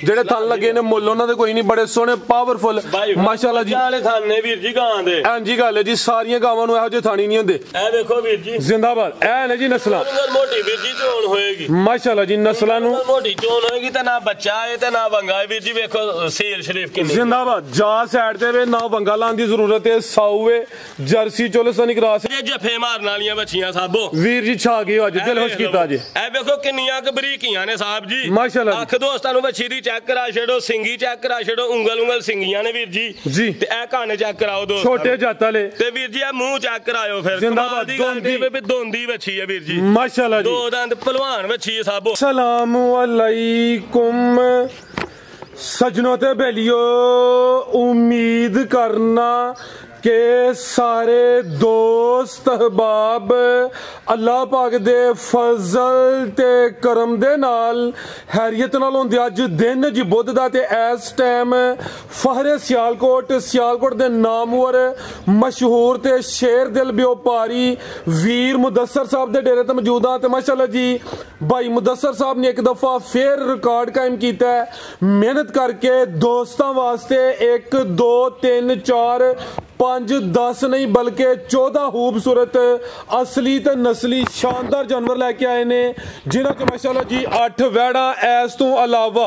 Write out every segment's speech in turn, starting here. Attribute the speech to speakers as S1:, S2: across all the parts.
S1: ਜਿਹੜੇ ਥਣ ਲੱਗੇ ਨੇ ਮੁੱਲ ਉਹਨਾਂ ਦੇ ਕੋਈ ਨਹੀਂ, ਬੜੇ ਸੋਹਣੇ ਪਾਵਰਫੁਲ ਮਾਸ਼ਾਅੱਲਾ ਜੀ
S2: ਵਾਲੇ ਥਣ ਨੇ ਵੀਰ ਜੀ ਗਾਂ ਦੇ।
S1: ਹਾਂਜੀ ਗੱਲ ਹੈ ਜੀ, ਸਾਰੀਆਂ ਗਾਵਾਂ ਨੂੰ ਇਹੋ ਜਿਹੇ ਥਾਣੀ ਨਹੀਂ ਹੁੰਦੇ।
S2: ਇਹ ਦੇਖੋ ਵੀਰ ਜੀ
S1: ਜ਼ਿੰਦਾਬਾਦ, ਇਹ ਨੇ ਜੀ ਨਸਲਾਂ
S2: ਮੋਟੀ ਵੀਰ ਜੀ ਚੋਣ ਹੋਏਗੀ
S1: ਮਾਸ਼ਾਅੱਲਾ ਜੀ, ਨਸਲਾਂ ਨੂੰ
S2: ਮੋਟੀ ਚੋਣ ਹੋਏਗੀ ਤੇ ਨਾ ਬੱਚਾ ਹੈ ਤੇ ਨਾ ਵੰਗਾ ਹੈ ਵੀਰ ਜੀ। ਵੇਖੋ ਸੀਲ ਸ਼ਰੀਫ ਕਿੰਨੀ
S1: ਜ਼ਿੰਦਾਬਾਦ, ਜਾ ਸਾਈਡ ਤੇ ਵੇ, ਨਾ ਵੰਗਾ ਲਾਉਣ ਦੀ ਜ਼ਰੂਰਤ ਹੈ। ਸਾਊ ਜਰਸੀ ਚੋਲਸਤਾਨੀ ਕਰਾਸ
S2: ਜੱਫੇ ਮਾਰਨ ਵਾਲੀਆਂ ਬੱਚੀਆਂ ਸਾਬੋ
S1: ਵੀਰ ਜੀ ਛਾ ਗਏ ਅੱਜ, ਦਿਲ ਖੁਸ਼ ਕੀਤਾ ਜੀ।
S2: ਇਹ ਵੇਖੋ ਕਿੰਨੀਆਂ ਕੁ ਬਰੀਕੀਆਂ ਨੇ ਸਾਹਿਬ ਜੀ
S1: ਮਾਸ਼ਾਅੱਲਾ।
S2: ਅੱਖ ਦੋਸਤਾਂ ਨੂੰ ਬੱਚੀ ਦੀ ਚੈੱਕ ਕਰਾ ਛੱਡੋ, ਸਿੰਗੀ ਚੈੱਕ ਕਰਾ ਛੱਡੋ, ਉਂਗਲ ਸਿੰਗੀਆਂ ਨੇ ਵੀਰ ਜੀ
S1: ਜੀ।
S2: ਤੇ ਇਹ ਕੰਨ ਚੈੱਕ ਕਰਾਓ ਦੋਸਤ,
S1: ਛੋਟੇ ਜੱਤ ਵਾਲੇ
S2: ਤੇ ਵੀਰ ਜੀ ਇਹ ਮੂੰਹ ਚੈੱਕ ਕਰਾਇਓ ਫਿਰ।
S1: ਜ਼ਿੰਦਾਬਾਦ,
S2: ਦੋਂਦੀ ਬੱਚੀ ਹੈ ਵੀਰ ਜੀ
S1: ਮਾਸ਼ਾਅੱਲਾ ਜੀ,
S2: ਦੋ ਦੰਦ ਪਹਿਲਵਾਨ ਬੱਚੀ ਹੈ ਸਾਬੋ।
S1: ਸਲਾਮੁ अलैकुम सजनों ते बेलियो, उम्मीद करना के सारे दोस्त अहबाब अल्लाह पाक दे फजल ते करम दे नाल हैरियत नाल होंदे। अज दिन जी बुध दा ते इस टाइम फहरे सियालकोट दे नामवर मशहूर ते शेर दिल व्यापारी वीर मुदस्सर साहब दे डेरे ते मौजूद हां। ते माशाअल्लाह जी भाई मुदस्सर साहब ने एक दफा फिर रिकॉर्ड कायम किया है, मेहनत करके दोस्तों वास्ते 1 2 3 4 5 10 नहीं बल्कि 14 खूबसूरत असली ते नस्ली शानदार जानवर लैके आए ने, जिन्हां च माशाअल्लाह जी 8 वैड़ा इस तो अलावा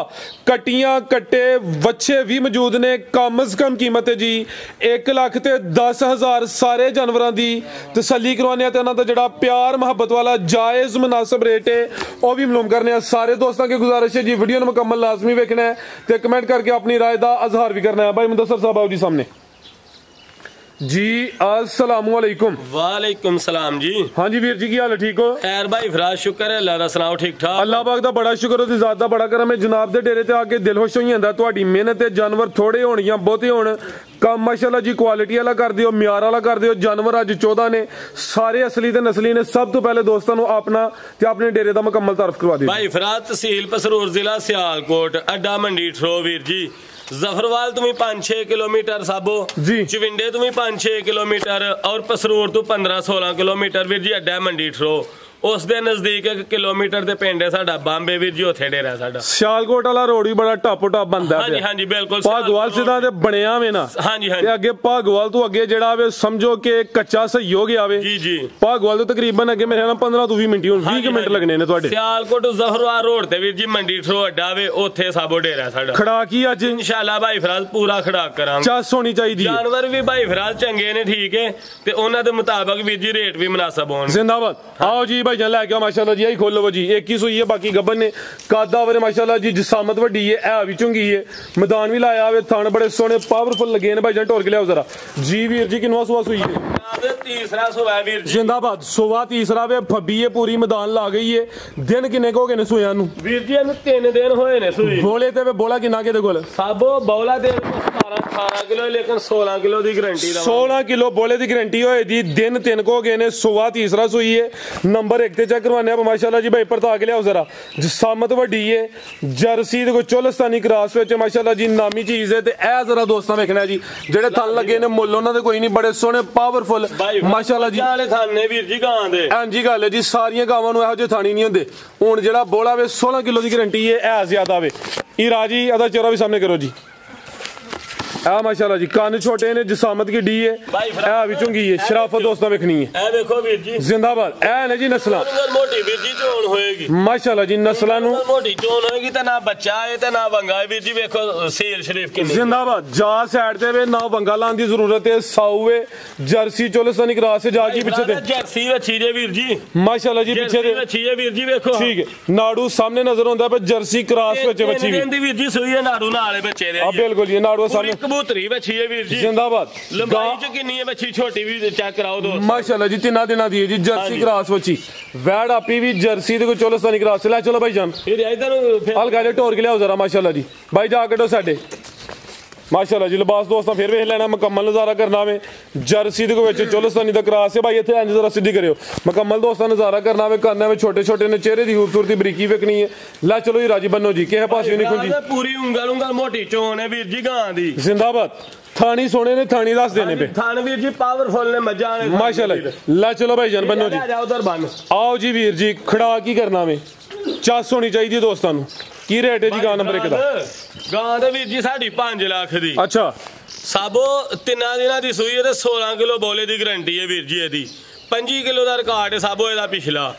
S1: कट्टियां कट्टे वच्छे भी मौजूद ने। कम अज कम कीमत है जी 1,10,000 सारे जानवरों की तसल्ली करवाने ते उन्हां दा जिहड़ा प्यार मुहब्बत वाला जायज़ मुनासिब रेट है वह भी मालूम करने। सारे दोस्तों की गुजारिश है जी वीडियो ने मुकम्मल लाजमी देखना है तो कमेंट करके अपनी राय का इजहार भी करना है। भाई मुदस्सर साहब आओ जी सामने जी। अस्सलामु अलैकुम।
S2: वालेकुम सलाम जी।
S1: हाँ जी वीर जी की हाल है, ठीक हो?
S2: खैर भाई फराज शुक्र है, अल्लाह दा सुनाओ ठीक ठाक।
S1: अल्लाह पाक दा बड़ा शुक्र, उसदी ज़ात दा बड़ा करम है। जनाब दे डेरे ते आके दिल खुश हो जांदा, तुहाडी मेहनत ते जानवर थोड़े होण या बहुते होण, कम माशाअल्लाह जी क्वालिटी वाला कर दिओ, म्यार वाला कर दिओ। जानवर अज 14 ने, सारे असली ते नस्ली ने। सब तो पहले दोस्तों को अपना ते अपने डेरे दा मुकम्मल तारफ करवा दिओ।
S2: भाई फराज तहसील पसरूर जिला सियालकोट, अड्डा मंडी ठरो वीर जी। जफरवाल तुम्हें 5-6 किलोमीटर साबो
S1: जी,
S2: चिविंडे तुम्हें 5-6 किलोमीटर और पसरूर तो 15-16 किलोमीटर वीर जी। अड्डा मंडी ठरो उस दे नजदीक 1 किलोमीटर ते पिंड है साडा बांबे वीर जी, उत्थे डेरा साडा।
S1: सियालकोट वाला रोड भी बड़ा टप बनदा है।
S2: हां जी बिल्कुल
S1: भागवाल सिद्धा ते बनया वे ना। हां जी ते अगे भागवाल तो अगे जेड़ा वे समझो कि कच्चा सही हो गया वे जी जी। भागवाल तो तकरीबन अगे मेरे ख्याल 15 तो 20 मिनट 20 मिनट लगने ने तुहाडे।
S2: सियालकोट जफरवाल रोड ते वीर जी मंडी ठरो अड्डा वे, उत्थे साबो डेरा साडा।
S1: खड़ा की अज
S2: इंशाल्लाह भाई फराज पूरा खड़ा करांगे।
S1: चस होनी चाहिए।
S2: जानवर भी भाई फराज चंगे ने, ठीक है ते उन्हां दे मुताबिक वीर जी रेट भी मुनासिब होण।
S1: जिंदाबाद। आओ जी भाई जान लेके माशाल्लाह जी, आई खोलो जी। एक ही सुई है, बाकी गब्बन ने कादा वर माशाल्लाह जी, जिसामत वड्डी है, है भी चुंगी है, मैदान भी लाया हुए, थन बड़े सोहने पावरफुल लगे ने। भाई जान टोर के लियाओ जरा जी। वीर जी किनवा सुआ सुई है?
S2: तीसरा सुआ वीर जी।
S1: जिंदाबाद, सुआ तीसरा वे, फब्बी है पूरी, मैदान ला गई है। दिन किन्ने को हो गए ने सुया नु?
S2: वीर जी इन्हू 3 दिन होए ने सुई।
S1: बोले ते वे बोला किन्ना के दे कोल?
S2: साबो बौला दे 18 किलो, लेकिन 16 किलो दी गारंटी दा।
S1: 16 किलो बोले दी गारंटी होए दी। दिन 3 को हो गए ने, सुआ तीसरा सुई है। नंबर 1 ते चेक करवाने माशाल्लाह जी। भाई परता के लियाओ जरा। जिसामत वड्डी है, जर्सी ते चोलस्तानी क्रॉस विच माशाल्लाह जी नामी चीज है। ते ए जरा दोस्तां वेखना जी, जेड़े थन लगे ने मुੱਲ ਉਹਨਾਂ ਦੇ ਕੋਈ नहीं, बड़े सोहने पावरफुल माशाल्लाह जी।
S2: वाले थन ने वीर जी गां दे।
S1: हां जी गल है जी, सारियां गावां ਨੂੰ ਇਹੋ ਜਿਹੇ ਥਾਣੀ ਨਹੀਂ ਹੁੰਦੇ। ਹੁਣ ਜਿਹੜਾ ਬੋਲਾ ਵੇ 16 किलो ਦੀ गारंटी है, ਇਹ ਜ਼ਿਆਦਾ ਵੇ। ईरा जी अदा चेहरा भी सामने करो जी। माशाल्लाह जी कान छोटे ने, जिसामत की डी है, भी चुंगी है, शराफत दोस्तों वेखनी है।
S2: ए देखो वीर जी
S1: जिंदाबाद। ए ने जी नस्लां
S2: मोटी वीर जी चोण होएगी
S1: माशाल्लाह जी। नस्लां नु
S2: मोटी चोण होएगी ते ना बच्चा है ते ना वंगा है वीर जी। देखो सील शरीफ किन्नी।
S1: जिंदाबाद। जा साइड ते वे, ना वंगा लाने की जरूरत है। साऊ है, जर्सी चोलस्तानी क्रॉस से जाके पीछे ते
S2: जर्सी वच्छी जे वीर जी
S1: माशाल्लाह जी। पीछे ते
S2: वच्छी है वीर जी, देखो
S1: ठीक है। नाड़ू सामने नजर आंदा पे, Jersey cross which वच्छी
S2: we Veer ji सुई है, नाड़ू नाल बच्चे दे।
S1: बिल्कुल जी, नाड़ू सामने
S2: कबूतरी वच्छी है वीर जी।
S1: जिंदाबाद।
S2: लंबाई च कितनी है बच्ची? छोटी भी चेक कराओ दोस्त।
S1: माशाल्लाह जी 3 दिनों दी है जी, जर्सी क्रॉस बच्ची। वैड आपी भी जर्सी ते चोलस्तानी क्रॉस। ले चलो भाई जान,
S2: इधर
S1: हल्का जे टोर के लियाओ जरा माशाल्लाह जी। भाई जा कटो साडे माशाल्लाह जी। लिबास दोस्तों फिर वेख लेना, मुकम्मल नज़ारा करना वे। जर्सी दे विच चोलस्तानी दा क्रॉस है भाई। इत्थे इंज जरा सीधी करियो, मुकम्मल दोस्तों नज़ारा करना वे। करना वे छोटे छोटे ने, चेहरे दी खूबसूरती बरीकी वेखनी है। ला चलो जी राजी बनो जी, किहे पासे नहीं खुंजी।
S2: पूरी उंगल मोटी चोन है वीर जी गां दी।
S1: जिंदाबाद। थानी सोने ने, थानी दस देने पे
S2: थान वीर जी पावरफुल ने, मजा आने
S1: माशाल्लाह। ला चलो भाई जान बनो जी।
S2: उधर बन
S1: आओ जी वीर जी, खड़ा की करना वे, चस होनी चाहिए दोस्तों। ਕੀ ਰੇਟ ਹੈ ਜੀ ਗਾਂ ਨੰਬਰ 1 ਦਾ?
S2: ਗਾਂ ਦੇ ਵੀਰ ਜੀ ਸਾਡੀ 5 ਲੱਖ ਦੀ।
S1: ਅੱਛਾ
S2: ਸਾਬੋ 3 ਦਿਨਾਂ ਦੀ ਸੂਈ ਹੈ ਤੇ 16 ਕਿਲੋ ਬੋਲੇ ਦੀ ਗਰੰਟੀ ਹੈ ਵੀਰ ਜੀ ਇਹਦੀ। 25 ਕਿਲੋ ਦਾ ਰਿਕਾਰਡ ਹੈ ਸਾਬੋ ਇਹਦਾ ਪਿਛਲਾ।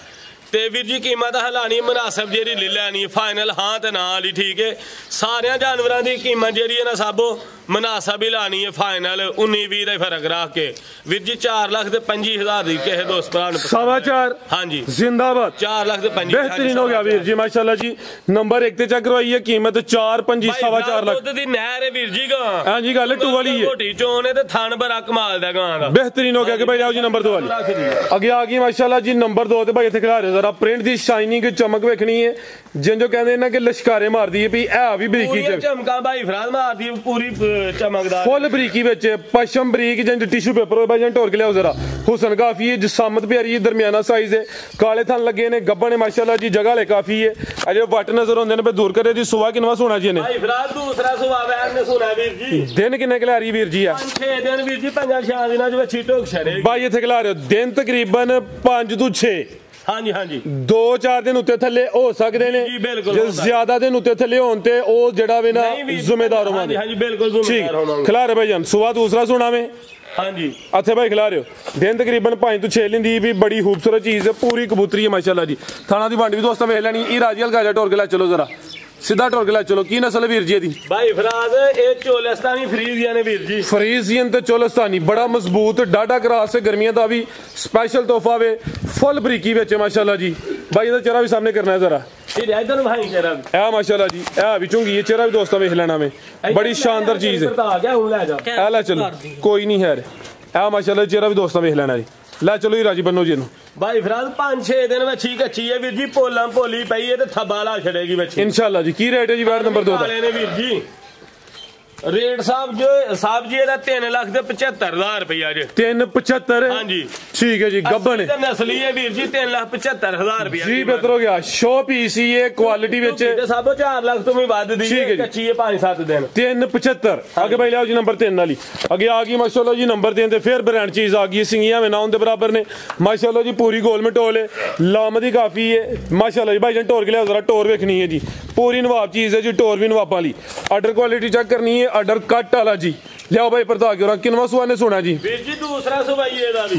S2: ਤੇ ਵੀਰ ਜੀ ਕੀਮਤ ਹਲਾਣੀ ਮੁਨਾਸਬ ਜਿਹੜੀ ਲੈ ਲੈਣੀ ਫਾਈਨਲ ਹਾਂ ਤੇ ਨਾ ਵਾਲੀ ਠੀਕ ਹੈ। ਸਾਰਿਆਂ ਜਾਨਵਰਾਂ ਦੀ ਕੀਮਤ ਜਿਹੜੀ ਹੈ ਨਾ ਸਾਬੋ ਮੁਨਾਸਬ ਹੀ ਲਾਣੀ ਹੈ ਫਾਈਨਲ 19-20 ਦਾ ਫਰਕ ਰੱਖ ਕੇ ਵੀਰ ਜੀ 4,25,000 ਦੀ ਕਿਸੇ ਦੋਸਤ ਭਰਾ ਨੂੰ
S1: 4.25
S2: ਹਾਂਜੀ
S1: जिंदाबाद
S2: 4,25,000
S1: बेहतरीन हो गया वीर जी माशाल्लाह जी। नंबर 1 ਤੇ ਚੈੱਕ ਕਰਵਾਈ ਹੈ ਕੀਮਤ 4.25 4.25 ਲੱਖ
S2: ਦੁੱਧ ਦੀ ਨਹਿਰ ਹੈ ਵੀਰ ਜੀ ਗਾਂ।
S1: ਹਾਂ ਜੀ ਗੱਲ ਟੂ ਵਾਲੀ ਹੈ
S2: ਛੋਟੀ ਚੋਣ ਹੈ ਤੇ ਥਣ ਬੜਾ ਕਮਾਲ ਦਾ ਗਾਂ ਦਾ।
S1: बेहतरीन हो गया कि भाई आओ जी नंबर 2 वाली अगे आ गई माशाल्लाह जी। नंबर 2 ਤੇ ਭਾਈ ਇੱਥੇ ਖਿਲਾ ਰਹੇ ਜ਼ਰਾ ਪ੍ਰਿੰਟ ਦੀ ਸ਼ਾਈਨਿੰਗ ਚਮਕ ਵੇਖਣੀ ਹੈ ਜਿੰਜੋ ਕਹਿੰਦੇ ਨਾ ਕਿ ਲਸ਼ਕਾਰੇ ਮਾਰਦੀ ਹੈ ਵੀ ਇਹ ਵੀ ਬਰੀਕੀ
S2: ਪੂਰੀ ਚਮਕਾਂ ਭਾਈ ਫਰਾਦ ਮਾਰਦੀ ਹੈ ਪੂਰੀ ਚਮਕਦਾਰ
S1: फुल बरीकी विच पशम बरीक जंज टिश्यू पेपर हो भाई ढोर के लियाओ जरा। हुसन काफी है जिसामत प्यारी है दरमियाना साइज है काले थन लगे ने गब्बन है माशाल्लाह जी। जगह ले काफी है अजे वट नजर होंदे ने पे दूर करे जी। सुबह किनवा सोना जी ने
S2: भाई फराद दूसरा सुबह वैन ने सोना वीर जी।
S1: दिन किन्ने के ला रही वीर जी है?
S2: 5-6 दिन वीर जी 5-6 दिनां च वच्छी ढोक छड़ेगी
S1: भाई इत्थे खिला रहे हो दिन तकरीबन 5 ਤੋਂ 6
S2: ਹਾਂਜੀ ਹਾਂਜੀ
S1: 2-4 ਦਿਨ ਉੱਤੇ ਥੱਲੇ ਹੋ ਸਕਦੇ ਨੇ ਜੇ ਜ਼ਿਆਦਾ ਦਿਨ ਉੱਤੇ ਥੱਲੇ ਹੋਣ ਤੇ ਉਹ ਜਿਹੜਾ ਵੇ ਨਾ ਜ਼ਿੰਮੇਦਾਰ ਹੋਵਾਂਗੇ।
S2: ਹਾਂਜੀ ਬਿਲਕੁਲ ਜ਼ਿੰਮੇਦਾਰ ਹੋਵਾਂਗੇ।
S1: ਖਿਲਾ ਰਹੇ ਭਾਈ ਜਾਨ ਸੁਬਹ ਦੂਸਰਾ ਸੁਣਾਵੇਂ
S2: ਹਾਂਜੀ
S1: ਇੱਥੇ ਭਾਈ ਖਿਲਾ ਰਹੇ ਹੋ ਦਿਨ ਤਕਰੀਬਨ 5 ਤੋਂ 6 ਲਿੰਦੀ ਵੀ ਬੜੀ ਖੂਬਸੂਰਤ ਚੀਜ਼ ਹੈ ਪੂਰੀ ਕਬੂਤਰੀ ਹੈ ਮਾਸ਼ਾਅੱਲਾ ਜੀ। ਥਾਣਾ ਦੀ ਵੰਡ ਵੀ ਦੋਸਤਾਂ ਵੇਖ ਲੈਣੀ ਇਹ ਰਾਜੀ ਹਲਕਾ ਜਾ ਟੋਰ ਕੇ ਲੈ ਚਲੋ ਜਰਾ ਸਿੱਧਾ ਟੋਰ ਕੇ ਲੈ ਚਲੋ। ਕੀ ਨਸਲ ਹੈ ਵੀਰ ਜੀ ਇਹਦੀ?
S2: ਭਾਈ ਫਰਾਜ਼ ਇਹ ਚੋਲਸਤਾਨੀ ਫਰੀਜ਼ੀਅਨ ਨੇ ਵੀਰ ਜੀ।
S1: ਫਰੀਜ਼ੀਅਨ ਤੇ ਚੋਲਸਤਾਨੀ ਬੜਾ ਮਜ਼ਬੂਤ ਡਾਡਾ ਕਰਾਸ ਹੈ ਗਰਮੀਆਂ ਦਾ ਵੀ ਸਪੈਸ਼ਲ ਤੋਹਫਾ ਵੇ ਫੁੱਲ ਬਰੀਕੀ ਵਿੱਚ ਮਾਸ਼ਾਅੱਲਾ ਜੀ। ਭਾਈ ਇਹਦਾ ਚਿਹਰਾ ਵੀ ਸਾਹਮਣੇ ਕਰਨਾ ਹੈ ਜ਼ਰਾ
S2: ਇਹ ਇਧਰ ਨੂੰ ਭਾਈ ਚਿਹਰਾ
S1: ਇਹ ਮਾਸ਼ਾਅੱਲਾ ਜੀ ਇਹ ਵੀ ਚੁੰਗੀ ਇਹ ਚਿਹਰਾ ਵੀ ਦੋਸਤਾਂ ਵੇਖ ਲੈਣਾ ਵੇ ਬੜੀ ਸ਼ਾਨਦਾਰ ਚੀਜ਼ ਹੈ। ਇਹ ਲੈ ਚਲੋ ਕੋਈ ਨਹੀਂ ਹੈ ਇਹ ਮਾਸ਼ਾਅੱਲਾ ਚਿਹਰਾ ਵੀ ਦੋਸਤਾਂ ਵੇਖ ਲੈਣਾ ਜੀ। ਲੈ ਚਲੋ ਜੀ ਰਾਜੀ ਬੰਨੋ ਜੀ ਇਹਨੂੰ।
S2: ਭਾਈ ਫਰਾਜ਼ 5-6 ਦਿਨ ਵਿੱਚ ਹੀ ਕੱਚੀ ਹੈ ਵੀਰ ਜੀ ਪੋਲਾਂ ਭੋਲੀ ਪਈ ਹੈ ਤੇ ਥੱਬਾ ਲਾ ਛੜੇਗੀ ਵਿੱਚ
S1: ਇਨਸ਼ਾਅੱਲਾ ਜੀ। ਕੀ ਰੇਟ ਹੈ ਜੀ ਵਾਰਡ ਨੰਬਰ 2 ਦਾ?
S2: ਨੇ ਵੀਰ ਜੀ ਰੇਟ ਸਾਹਿਬ ਜੀ ਇਹਦਾ 3,75,000 ਰੁਪਇਆ ਜੀ।
S1: 375
S2: ਹਾਂਜੀ
S1: ਠੀਕ ਹੈ ਜੀ ਗੱਬਨ ਹੈ
S2: ਨਸਲੀ ਹੈ ਵੀਰ ਜੀ 3,75,000 ਰੁਪਇਆ
S1: ਜੀ। ਬਿਹਤਰ ਹੋ ਗਿਆ ਸ਼ੋ ਪੀਸ ਹੀ ਇਹ ਕੁਆਲਿਟੀ ਵਿੱਚ
S2: ਤੇ ਸਭ 4 ਲੱਖ ਤੋਂ ਵੀ ਵੱਧ ਦੀ ਹੈ ਕੱਚੀ ਹੈ 5-7 ਦਿਨ
S1: 375 ਅੱਗੇ ਭਾਈ ਲਿਆਓ ਜੀ ਨੰਬਰ 3 ਵਾਲੀ ਅੱਗੇ ਆ ਗਈ ਮਾਸ਼ਾਅੱਲਾ ਜੀ ਨੰਬਰ 3 ਤੇ ਫਿਰ ਬ੍ਰਾਂਡ ਚੀਜ਼ ਆ ਗਈ ਸਿੰਗੀਆਂ में ना उनके बराबर ने माशाल्लाह जी पूरी गोल में टोल है लामदी काफी है माशाल्लाह जी। भाई जान टोर के लिया जरा टोर वेखनी है जी पूरी नवाब चीज है जी टोर भी नवाबा वाली। आर्डर क्वालिटी चेक करनी है आर्डर कट वाला जी। लियाओ भाई परता के किनवा सुबह ने सुना जी
S2: वीर जी दूसरा सुबह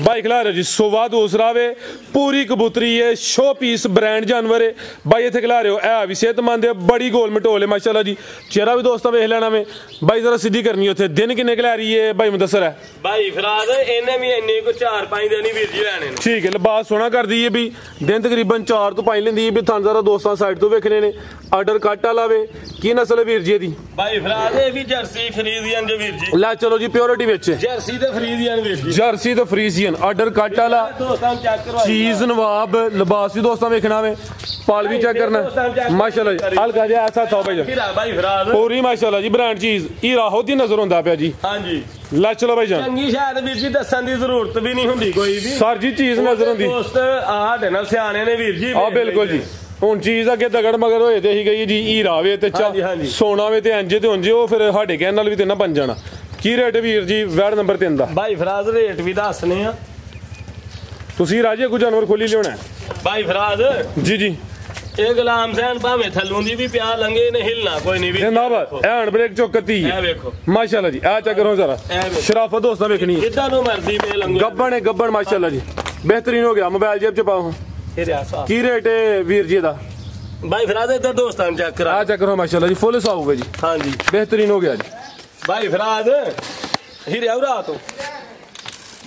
S1: भाई खिला रहे जी सुबह दूसरा वे पूरी कबूतरी है शो पीस ब्रांड जानवर है भाई इतने खिला रहे हो है भी सेहतमंद है बड़ी गोल मटोल है माशाल्लाह जी। चेहरा भी दोस्तों वेख लेना में भाई जरा सीधी करनी है दिन किन्ने खिला रही है भाई मुदस्सर है
S2: भाई फराज इन्हें भी इन्ने को 4-5 दिन ही वीर जी लेने
S1: ठीक है लिबास सोना कर दी है भी दिन तकरीबन 4 ਤੋਂ 5 लेंदी है भी थान जरा दोस्तों साइड तो वेखने ने आर्डर कट वाला वे की नस्ल है वीर जी दी?
S2: भाई फराज ये भी जर्सी फ्रीजियन जो वीर जी
S1: ला चलो जी प्योरिटी विच
S2: जर्सी ते फ्रीजियन वीर जी
S1: जर्सी ते फ्रीजियन आर्डर कट वाला चीज नवाब लिबास भी दोस्तों वेखना वे पाल भी चेक करना माशाल्लाह हल्का जिहा ऐसा था
S2: भाई फराज
S1: पूरी माशाल्लाह जी ब्रांड चीज हीरा हो दी नजर होंदा पिया जी।
S2: हां जी
S1: ला चलो भाई जान
S2: चंगी शायद वीर जी दसन दी जरूरत भी नहीं हुंदी कोई भी
S1: सर जी चीज नजर होंदी
S2: दोस्त आ देना सियाने ने वीर जी
S1: हां बिल्कुल जी। ਹੁਣ ਚੀਜ਼ ਅੱਗੇ ਦਗੜ ਮਗਰ ਹੋਏ ਤੇ ਹੀ ਗਈ ਜੀ ਹੀਰਾ ਵੇ ਤੇ ਸੋਨਾ ਵੇ ਤੇ ਇੰਜ ਤੇ ਉਂਝ ਉਹ ਫਿਰ ਸਾਡੇ ਕਹਿਣ ਨਾਲ ਵੀ ਤੇ ਨਾ ਬਣ ਜਾਣਾ। ਕੀ ਰੇਟ ਵੀਰ ਜੀ ਵੈੜ ਨੰਬਰ 3 ਦਾ?
S2: ਭਾਈ ਫਰਾਜ਼ ਰੇਟ ਵੀ ਦੱਸਨੇ ਆ
S1: ਤੁਸੀਂ ਰਾਜੇ ਕੋਈ ਜਾਨਵਰ ਖੋਲੀ ਲਿਆਉਣਾ
S2: ਭਾਈ ਫਰਾਜ਼
S1: ਜੀ ਜੀ।
S2: ਇਹ ਗੁਲਾਮ ਸੈਨ ਭਾਵੇਂ ਥੱਲੋਂ ਦੀ ਵੀ ਪਿਆ ਲੰਗੇ ਨੇ ਹਿਲਣਾ ਕੋਈ ਨਹੀਂ ਵੀ
S1: ਜਨਾਬ ਇਹ ਹਣ ਬ੍ਰੇਕ ਚੌਕਤੀ
S2: ਇਹ ਵੇਖੋ
S1: ਮਾਸ਼ਾਅੱਲਾ ਜੀ ਆ ਚੈੱਕ ਕਰੋ ਜ਼ਰਾ ਸ਼ਰਾਫਤ ਦੋਸਤਾਂ ਵੇਖਣੀ
S2: ਜਿੱਦਾਂ ਨੂੰ ਮਰਜ਼ੀ ਮੇ ਲੰਗੇ
S1: ਗੱਬਣ ਹੈ ਗੱਬਣ ਮਾਸ਼ਾਅੱਲਾ ਜੀ ਬਿਹਤਰੀਨ ਹੋ ਗਿਆ ਮੋਬਾਈਲ ਜੇਬ ਚ ਪਾਓ। ਕੀ ਰੇਟ ਹੈ ਵੀਰ ਜੀ ਦਾ?
S2: भाई फिराज इधर दोस्तां चेक करा
S1: चेक करो माशाल्लाह जी फुल साफ है जी।
S2: हाँ जी
S1: बेहतरीन हो गया जी।
S2: भाई फिराज हीरे रात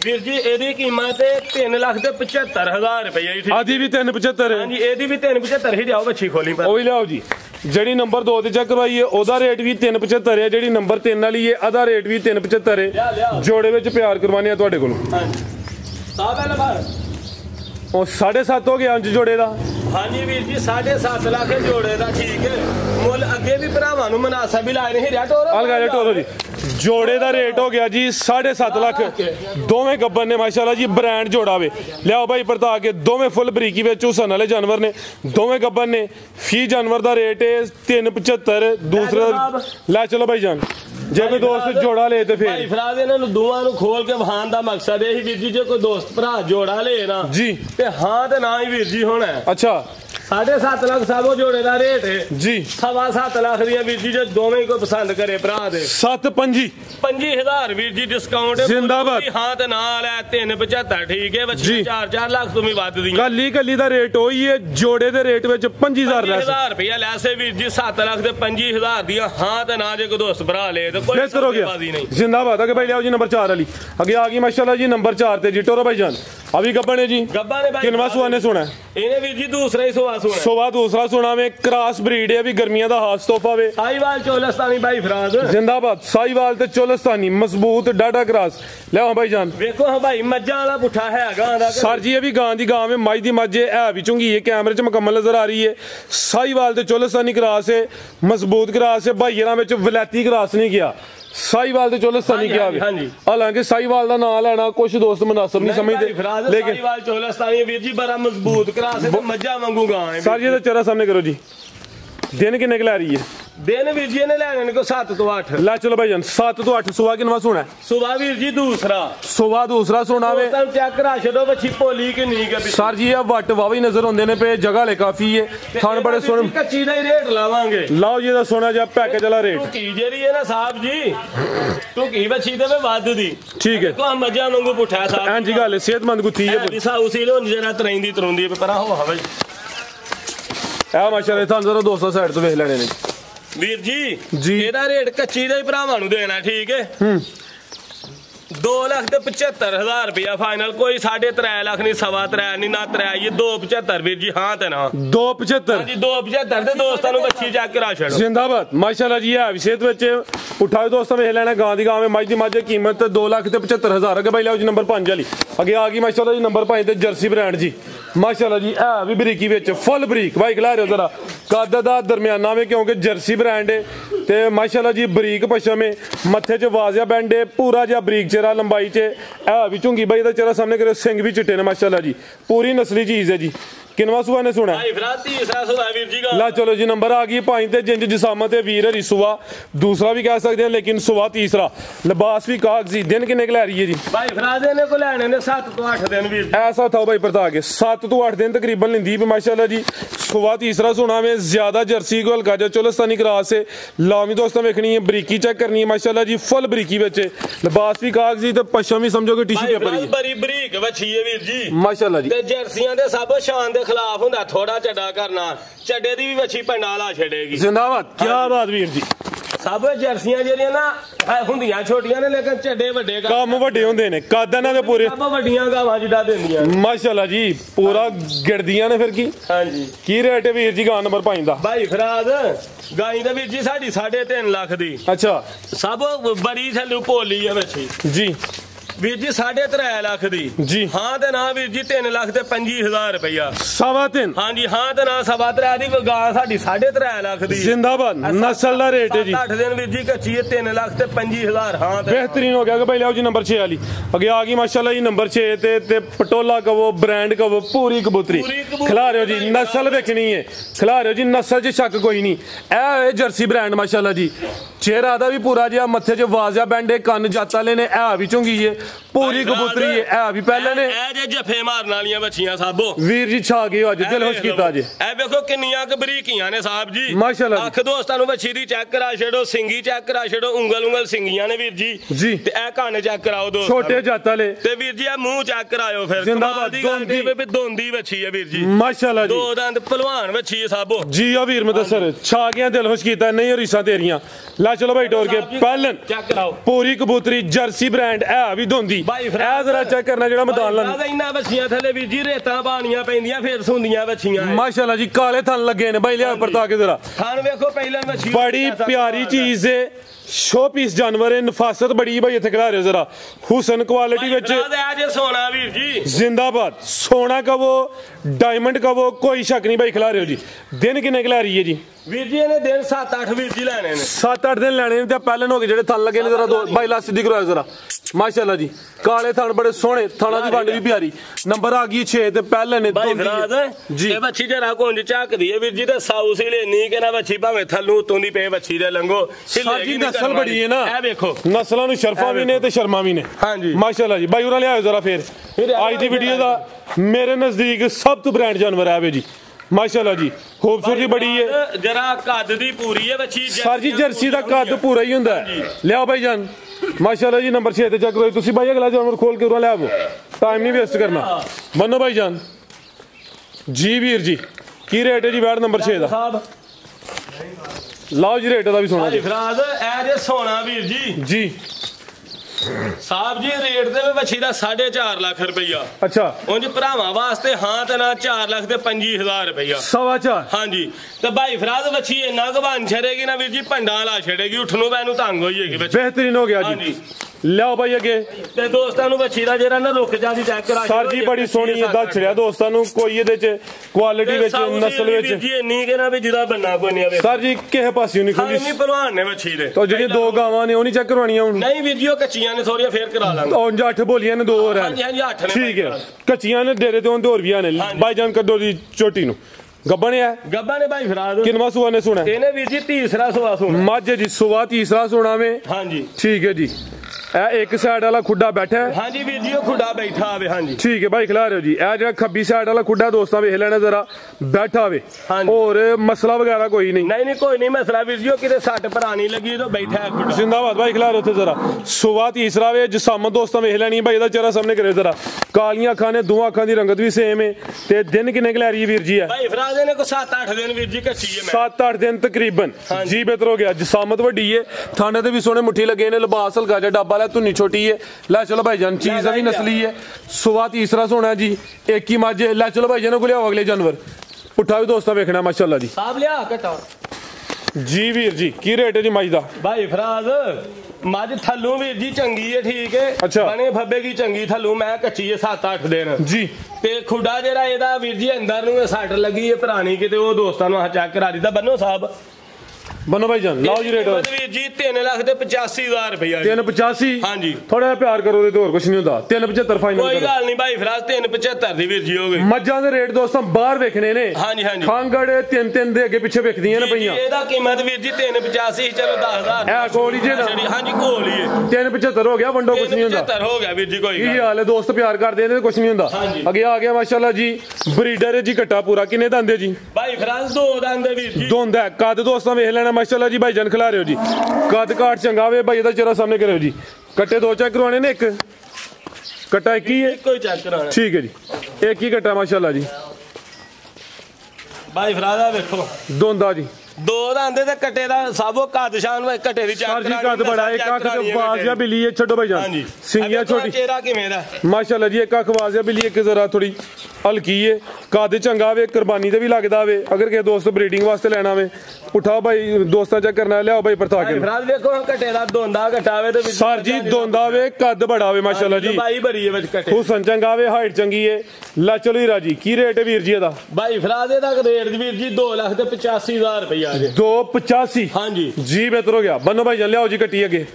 S2: वीर जी एदी कीमत 3,75,000 रुपया जी।
S1: आधी भी 375 है।
S2: हां जी एदी भी 375 ही जाओ बच्ची खोली पर
S1: ओही लाओ जी ਜਿਹੜੀ ਨੰਬਰ 2 ਤੇ ਚੈੱਕ ਕਰਵਾਈ ਹੈ ਉਹਦਾ ਰੇਟ ਵੀ 375 ਹੈ ਜਿਹੜੀ ਨੰਬਰ 3 ਵਾਲੀ ਹੈ ਉਹਦਾ ਰੇਟ ਵੀ 375 ਹੈ ਜੋੜੇ ਵਿੱਚ ਪਿਆਰ ਕਰਵਾਨੇ ਆ ਤੁਹਾਡੇ ਕੋਲੋਂ।
S2: ਹਾਂ ਜੀ ਸਾਬ ਹੈ ਲਬਾਰ
S1: ਉਹ 7.5 ਹੋ ਗਿਆ ਅੰਜ ਜੋੜੇ ਦਾ।
S2: ਹਾਂਜੀ ਵੀਰ ਜੀ 7.5 ਲੱਖ ਜੋੜੇ ਦਾ ਠੀਕ ਹੈ ਮੁੱਲ ਅੱਗੇ ਵੀ ਭਰਾਵਾਂ ਨੂੰ ਮਨਾਸਬ ਵੀ ਲਾਏ ਨੇ ਹੀਰਾ ਟੋਰੋ
S1: ਹਲਗਾ ਜਿਹਾ ਟੋਰੋ ਜੀ ਜੋੜੇ ਦਾ ਰੇਟ ਹੋ ਗਿਆ ਜੀ 7.5 ਲੱਖ ਦੋਵੇਂ ਗੱਬਰ ਨੇ ਮਾਸ਼ਾਅੱਲਾ ਜੀ ਬ੍ਰਾਂਡ ਜੋੜਾ ਵੇ। ਲਿਆਓ ਭਾਈ ਪਰਤਾ ਕੇ ਦੋਵੇਂ ਫੁੱਲ ਬਰੀਕੀ ਵਿੱਚ ਹੁਸਨ ਵਾਲੇ ਜਾਨਵਰ ਨੇ ਦੋਵੇਂ ਗੱਬਰ ਨੇ ਫੀ ਜਾਨਵਰ ਦਾ ਰੇਟ ਹੈ 375 ਦੂਸਰਾ ਲੈ ਚਲੋ ਭਾਈ ਜਾਨ ਜੇ ਕੋਈ ਦੋਸਤ ਜੋੜਾ ਲੇ ਤੇ ਫਿਰ
S2: ਭਾਈ ਫਰਾਜ਼ ਇਹਨਾਂ ਨੂੰ ਦੋਵਾਂ ਨੂੰ ਖੋਲ ਕੇ ਵਹਾਨ ਦਾ ਮਕਸਦ ਇਹ ਹੀ ਵੀਰ ਜੀ ਜੇ ਕੋਈ ਦੋਸਤ ਭਰਾ ਜੋੜਾ ਲੇ ਨਾ
S1: ਜੀ
S2: ਤੇ ਹਾਂ ਤੇ ਨਾ ਹੀ ਵੀਰ ਜੀ ਹੋਣਾ।
S1: ਅੱਛਾ
S2: 7.5 ਲੱਖ ਸਾਬੋ ਜੋੜੇ ਦਾ ਰੇਟ ਹੈ
S1: जी
S2: 7.5 ਲੱਖ ਦੀਆਂ ਵੀਰ ਜੀ ਜੇ ਦੋਵੇਂ ਕੋਈ ਪਸੰਦ ਕਰੇ ਭਰਾ ਦੇ
S1: 7.5
S2: 25000 ਵੀਰ ਜੀ ਡਿਸਕਾਊਂਟ
S1: ਜ਼ਿੰਦਾਬਾਦ।
S2: ਹਾਂ ਤੇ ਨਾਲ ਹੈ 375 ਠੀਕ ਹੈ ਬੱਚੀ
S1: ਜੀ।
S2: 4 ਲੱਖ ਤੋਂ ਵੀ ਵੱਧ ਦੀਆਂ
S1: ਕੱਲੀ ਦਾ ਰੇਟ ਉਹੀ ਹੈ ਜੋੜੇ ਦੇ ਰੇਟ ਵਿੱਚ 25000 ਲੈਸ
S2: 25000 ਰੁਪਇਆ ਲੈਸੇ ਵੀਰ ਜੀ 7 ਲੱਖ ਤੇ 25000 ਦੀਆਂ ਹਾਂ ਤੇ ਨਾ ਜੇ ਕੋਈ ਦੋਸਤ ਭਰਾ ਲੇ ਤੇ ਕੋਈ
S1: बेहतर हो गया
S2: बाजी नहीं।
S1: जिंदाबाद। आगे भाई लियाओ जी नंबर 4 वाली आगे आ गई माशाल्लाह जी नंबर 4 ते जी टोरो भाईजान अभी गब्बन है जी
S2: गब्बा ने भाई
S1: किनवा सुआ ने सुना
S2: इन्हें वीर जी दूसरा ही सुहा सुना
S1: सुबह दूसरा सुना में क्रॉस ब्रीड है अभी गर्मियां दा हाथ तोहफा वे
S2: साहिवाल चोलस्तानी भाई फराज
S1: जिंदाबाद साहिवाल ते चोलस्तानी मजबूत डाटा क्रॉस ले आओ भाईजान
S2: वेखो हां भाई मज्जा वाला पुठा है गां दा
S1: सर जी अभी गां दी गां में माई दी मज्जे है भी चुंगी है कैमरे च मुकम्मल नजर आ रही है साहिवाल ते चोलस्तानी क्रॉस है मजबूत क्रॉस है भाईयरा में वलैती क्रॉस नहीं किया साहिवाल ते चोलस्तानी क्या हालांकि साहिवाल दा नाम लेना कुछ दोस्त मुनासिब नहीं समझते लेकिन
S2: साहिवाल चोलस्तानी वीर जी बड़ा मजबूत क्रॉस है मज्जा वांगू गां है
S1: सर जी चेहरा सामने करो जी दिन किन्ने ला रही है
S2: दिन वीर जी ने लेने को 7 तो 8
S1: ला चलो भाईजान 7 तो 8 सुबह किनवा सुना
S2: सुबह वीर जी दूसरा
S1: सुबह दूसरा सुना वे
S2: तब चेक करा छो बच्ची पोली के नहीं के
S1: सर जी ये वट वावी नजर होंदे ने पे जगह ले काफी है थान बड़े सोने
S2: कच्ची दा ही रेट लावांगे
S1: लाओ जी दा सोना जा पैकेज वाला रेट
S2: की जेरी है ना साहब जी तू की बच्ची दे में वाद दी
S1: ठीक है
S2: को मजा वांगू पुठा साहब
S1: हां जी गल सेहतमंद गुत्थी है
S2: दिसा उसी लो जरा तरैंदी तरुंदी पे परा हो हवे
S1: आ माशाल्लाह थान जरा दोस्तों साइड तो देख लेने ने
S2: वीर जी
S1: जी
S2: ਇਹਦਾ ਰੇਟ ਕੱਚੀ ਦਾ ਹੀ ਭਰਾਵਾਂ ਨੂੰ ਦੇਣਾ ਠੀਕ ਹੈ 2,75,000 रुपया फाइनल कोई 3.5 लाख नहीं 3.25 नहीं ना 3 ये 275 वीर जी हाँ ते ना
S1: 275
S2: जी 275 ਤੇ ਦੋਸਤਾਂ ਨੂੰ ਬੱਚੀ ਚੈੱਕ ਕਰਾ ਛੱਡੋ
S1: जिंदाबाद माशाल्लाह जी है विशेष ਵਿੱਚ उठाओ दोस्तों ਵੇਖ ਲੈਣਾ ਗਾਂ ਦੀ ਗਾਂ में ਮੱਝ ਦੀ ਮੱਝ ਕੀਮਤ 2,75,000 अगे भाई लाओ जी नंबर 5 वाली अगे आ गई माशाल्लाह जी नंबर 5 ਤੇ जर्सी ब्रांड जी माशाल्लाह जी है भी बरीकी ਵਿੱਚ फुल बरीक भाई खिला रहे हो जरा कद ਦਾ ਦਰਮਿਆਨਾ में क्योंकि जर्सी ब्रांड है ਤੇ माशाल्लाह जी बरीक पशम है मत्थे च वाजिया बैंड है पूरा जिहा बरीक चेहरा लंबाई च है भी झुंगी भाई दा चेहरा सामने करो सिंग भी चिट्टे ने माशाल्लाह जी पूरी नस्ली चीज है जी किनवा सुबह ने सुना ला चलो जी नंबर आ गई 5 ते जिंज जिसामत है वीर हरी सुबह दूसरा भी कह सकते हैं लेकिन सुबह तीसरा लिबास भी कागजी दिन किन्ने क लै रही है जी
S2: भाई फराजे ने को लेने ने 7 तो 8 दिन वीर
S1: ऐसा था भाई प्रताप के 7 तो 8 दिन तकरीबन लिंदी माशाल्लाह जी सुबह तीसरा सुना में ज्यादा जर्सी को हल्का जा चोलस्तानी क्रॉस है लामी दोस्तों देखनी है बरीकी चेक करनी है माशाल्लाह जी फुल बरीकी बच्चे लिबास भी कागजी तो पशम भी समझो कि टिश्यू पेपर ही
S2: बड़ी बरीक बच्ची है वीर जी
S1: माशाल्लाह जी
S2: ते जर्सियां दे सब शान दे खिलाफ हुंदा थोड़ा चड्डा करना चड्डे दी भी बच्ची पंडाला छड़ेगी
S1: जिंदाबाद क्या बात वीर जी
S2: सब जर्सियां जेरियां ना ਹੁੰਦੀਆਂ ਛੋਟੀਆਂ ਨੇ ਲੇਕਿਨ ਝੱਡੇ ਵੱਡੇ
S1: ਕੰਮ ਵੱਡੇ ਹੁੰਦੇ ਨੇ ਕੱਦ ਇਹਨਾਂ ਦੇ ਪੂਰੇ
S2: ਸਭ ਵੱਡੀਆਂ ਗਾਵਾਂ ਜਿੱਡਾ ਦਿੰਦੀਆਂ
S1: ਮਾਸ਼ਾਅੱਲਾ ਜੀ ਪੂਰਾ ਗਿਰਦੀਆਂ ਨੇ ਫਿਰ ਕੀ
S2: ਹਾਂਜੀ
S1: ਕੀ ਰੇਟ ਹੈ ਵੀਰ ਜੀ ਗਾਂ ਨੰਬਰ 5 ਦਾ
S2: ਭਾਈ ਫਰਾਦ ਗਾਈ ਦਾ ਵੀਰ ਜੀ ਸਾਡੀ 3.5 ਲੱਖ ਦੀ
S1: ਅੱਛਾ
S2: ਸਭ ਬੜੀ ਥੱਲੇ ਭੋਲੀ ਹੈ ਬੱਚੀ
S1: ਜੀ
S2: ਵੀਰ ਜੀ 3.5 ਲੱਖ ਦੀ
S1: ਜੀ
S2: ਹਾਂ ਤੇ ਨਾ ਵੀਰ ਜੀ 3 ਲੱਖ ਤੇ 25000 ਰੁਪਇਆ
S1: 3.5
S2: ਹਾਂਜੀ ਹਾਂ ਤੇ ਨਾ 3.5 ਦੀ ਗਾਂ ਸਾਡੀ 3.5 ਲੱਖ ਦੀ
S1: जिंदाबाद नस्ल ਦਾ ਰੇਟ ਹੈ ਜੀ
S2: 8 ਦਿਨ ਵੀਰ ਜੀ ਕੱਚੀ ਹੈ 3 ਲੱਖ ਤੇ 25000 ਹਾਂ ਤੇ
S1: बेहतरीन हो गया कि भाई लियाओ जी नंबर 6 वाली अगे आ गई माशाल्लाह जी नंबर 6 ते पटोला कवो ब्रांड कवो पूरी कबूतरी खिला रहे हो जी नस्ल देखनी है खिला रहे हो जी नस्ल च शक कोई नहीं ए जर्सी ब्रांड माशाल्लाह जी चेहरा दा भी पूरा जिहा मत्थे च वाजिया बैंड है कन्न जत्त वाले ने है भी झुंगी है पूरी कबूतरी है भी पहले ने
S2: ए जे जफे मारन वालियां बच्चियां साबो
S1: वीर जी छा गए अज दिल खुश कीता जी
S2: ए देखो किन्नियां क बरीकियां ने साहब जी
S1: माशाल्लाह
S2: अख दोस्तां नु बच्ची दी चेक करा छड़ो सिंगी चेक करा छड़ो उंगल सिंगियां ने वीर जी
S1: जी
S2: ते ए कान चेक कराओ दोस्त
S1: छोटे जत्त वाले
S2: ते वीर जी ए मुंह चेक करायो फिर
S1: जिंदाबाद
S2: दोंदी बच्ची है वीर जी
S1: माशाल्लाह जी
S2: दो दंद पहलवान बच्ची है साबो
S1: जी आ वीर मुदस्सर छा गया दिल खुश कीता नहीं रीसा तेरियां ला चलो भाई टोर के पहलन
S2: चेक कराओ
S1: पूरी कबूतरी जर्सी ब्रांड है भी दोंदी ए जरा चेक करना जेड़ा मैदान ला
S2: इन्ना बच्चियां थले वीर जी रेतां पानियां पैंदियां फिर सुंदियां बच्चियां
S1: माशाल्लाह जी काले थन लगे ने भाई लिया परता के जरा
S2: थान देखो पहले बच्ची
S1: बड़ी प्यारी चीज है शो पीस जानवर है नफासत बड़ी भाई इथे खड़ा रहे जरा हुसन क्वालिटी विच
S2: सोना वीर जी
S1: जिंदाबाद सोना का वो डायमंड का वो कोई शक नहीं भाई खिला रहे हो जी दिन किन्ने खिला रही है जी
S2: वीर जी ने दिन 7-8 वीर जी लेने ने
S1: 7-8 दिन लेने ने पहले हो गए जेडे थन लगे ने जरा दो भाई ला सीधी करो जरा माशाल्लाह जी काले थन बड़े सोहने थाना दी वंड भी प्यारी नंबर आ गई 6 ते पहले ने
S2: भाई फराज जी ये बच्ची जरा कोंज झाकदी है वीर जी ते साउस ही लेनी के ना बच्ची भावे थल्लू उतों दी पे बच्ची दे लंगो
S1: साजी नस्ल बड़ी है ना
S2: ए देखो
S1: नस्लां नु शरफा भी ने ते शर्मा भी ने
S2: हां जी
S1: माशाल्लाह जी भाई उरा ले आओ जरा फिर आज दी वीडियो दा मेरे नजदीक सब तो ब्रांड जानवर है जी माशाल्लाह जी खूबसूरती बड़ी है
S2: जरा कद दी पूरी है बच्ची
S1: सर जी जर्सी का कद पूरा ही हुंदा है लिया भाई जान माशाल्लाह जी नंबर 6 ते चेक करो तुसी भाई अगला जानवर खोल के उरा ले आवो टाइम नहीं वेस्ट करना मनो भाई जान जी वीर जी की रेट है जी बैट नंबर 6 दा लाओ जी रेट दा भी सोना जी
S2: फराज ए जे सोना वीर जी साहब जी रेट दे बच्ची का 4.5 लाख रुपया
S1: अच्छा
S2: उंज भरावां वास्ते हाँ ते ना 4 लाख ते 25,000 रुपया
S1: 4.25
S2: हाँ जी तो भाई फराज बच्ची इन्ना गवान छड़ेगी ना वीर जी पंडा ला छड़ेगी उठनों बैनू तंग हो जाएगी
S1: बेहतरीन हो गया जी लियाओ भाई अगे
S2: ते दोस्तां नू बच्ची दा जेरा ना रुक जांदी चेक करा
S1: सर जी बड़ी सोहनी है दस छड़िया दोस्तां नू कोई इहदे च क्वालिटी विच नस्ल विच
S2: जी इन्नी के ना भी जिदा बनना कोई नहीं आवे
S1: सर जी किसे पासियों नहीं खुली
S2: नहीं भलवान ने बच्ची दे
S1: तो जेडी दो गावां ने ओ नहीं चेक करवाणियां हुन
S2: नहीं वीर जी ओ कच्चियां ने थोड़ियां फेर करा लांगे
S1: उंज 8 बोलियां ने 2 और हैं
S2: हां जी 8 ने
S1: ठीक है कच्चियां ने डेरे ते होर भी आने भाईजान कड्डो दी चोटी नू गब्बा ने है
S2: गब्बा ने भाई फराज
S1: किनवा सुआ ने सुना
S2: इन्हें वीर जी तीसरा सुआ सुना
S1: माझ जी सुआ तीसरा सुना में
S2: हां जी
S1: ठीक है जी एक साइड वाला खुड्डा बैठा है
S2: हाँ जी वीर जी खुड्डा बैठा आवे हाँ जी
S1: ठीक है भाई खिला रहे हो जी ए जो खब्बी साइड वाला खुड्डा दोस्तों वेख लेना जरा बैठा आवे और मसला वगैरह कोई नहीं
S2: नहीं कोई नहीं मसला वीर जी किते सट पुरानी लगी तो बैठा है खुड्डा
S1: जिंदाबाद भाई खिला रहे हो जरा सुबह तीसरा वे जिसामत दोस्तों वेख लेनी भाई दा चेहरा सामने करे जरा कालियां अखां ने दो अखां दी रंगत भी सेम है ते दिन किन्ने क लै रही है वीर जी है
S2: भाई फराज ने को 7-8 दिन वीर जी कच्ची है
S1: 7-8 दिन तकरीबन जी बेहतर हो गया जिसामत वड्डी है थाने ते भी सोने मुट्ठी लगे ने लिबास हल्का जा डब्बा ला धुन्नी छोटी है ला चलो भाईजान चीज अभी नस्ली है सुबह तीसरा सोना जी एक ही माझे ला चलो भाईजान को लिया अगले जानवर उठा भी दोस्तों वेखना माशाल्लाह जी
S2: साहब लिया कटा
S1: जी वीर जी की रेट है जी मज दा
S2: भाई फराज मज थल्लू वीर जी चंगी है ठीक है
S1: अच्छा
S2: बने फब्बे की चंगी थल्लू मैं कच्ची है 7-8 दिन
S1: जी
S2: ते खुडा जेड़ा एदा वीर जी अंदर नु सट लगी है पुरानी किते ओ दोस्तां नु चेक करा दिता बनो साहब
S1: बनो भाई जान लाओ जी रेट
S2: वीर जी 3,85,000 रुपया
S1: 385
S2: हाँ जी
S1: थोड़ा प्यार करो तो और कुछ नहीं होता 375 फाइनल
S2: कोई गल नहीं भाई फिर 375 दी वीर जी हो गई
S1: मज्जां दे रेट दोस्तों बाहर वेखने ने
S2: हाँ जी
S1: खांगड़ 3-3 दे अगे पीछे वेखदियां ने पईयां
S2: एदा कीमत वीर जी 385 चलो 10,000
S1: ए कोली जे
S2: हाँ जी कोली है
S1: 375 हो गया वंडो कुछ नहीं होता
S2: 375 हो गया वीर जी कोई
S1: ये हाल है दोस्त प्यार कर दे कुछ नहीं होता आगे आ गया माशाल्लाह जी ब्रीडर है जी कट्टा पूरा किन्ने दंदे जी
S2: भाई फ्रांस 2 दंदे वीर जी
S1: दोंदा कद दोस्तों वेख लेना माशाल्लाह जी भाईजान खिला रहे हो जी कद काट चंगा वे भाई दा चेहरा सामने करो जी कट्टे 2 चेक करवाने ने एक कट्टा एक ही है
S2: कोई चेक कराना
S1: ठीक है जी एक ही कट्टा माशाल्लाह जी
S2: भाई फरादा देखो
S1: दोंदा जी
S2: 2 दंदे ते कट्टे दा सबो कद शान कट्टे दी चेक
S1: करानी कद बड़ा एक अख ते बाजिया बिल्ली है छड्डो भाई जान सिंगिया छोटी
S2: चेहरा किवें दा
S1: माशाल्लाह जी एक अख बाजिया बिल्ली एक जरा थोड़ी हल्की है कद चंगा वे कुर्बानी ते भी लगदा वे अगर के दोस्त ब्रीडिंग वास्ते लेना वे उठाओ भाई दोस्तां चेक करना लियाओ भाई परता के
S2: फराद देखो कट्टे दा दोंदा कटावे ते
S1: सर जी दोंदा वे कद बड़ा वे माशाल्लाह जी
S2: भाई बड़ी है विच कट्टे
S1: हुसन चंगा वे हाइट चंगी है ला चलो हीरा जी की रेट है वीर जी दा
S2: भाई फराद दा रेट वीर जी 2,85,000 रुपया है
S1: 285
S2: हां जी
S1: बेहतर हो गया बनो भाई जान लियाओ जी कट्टी अगे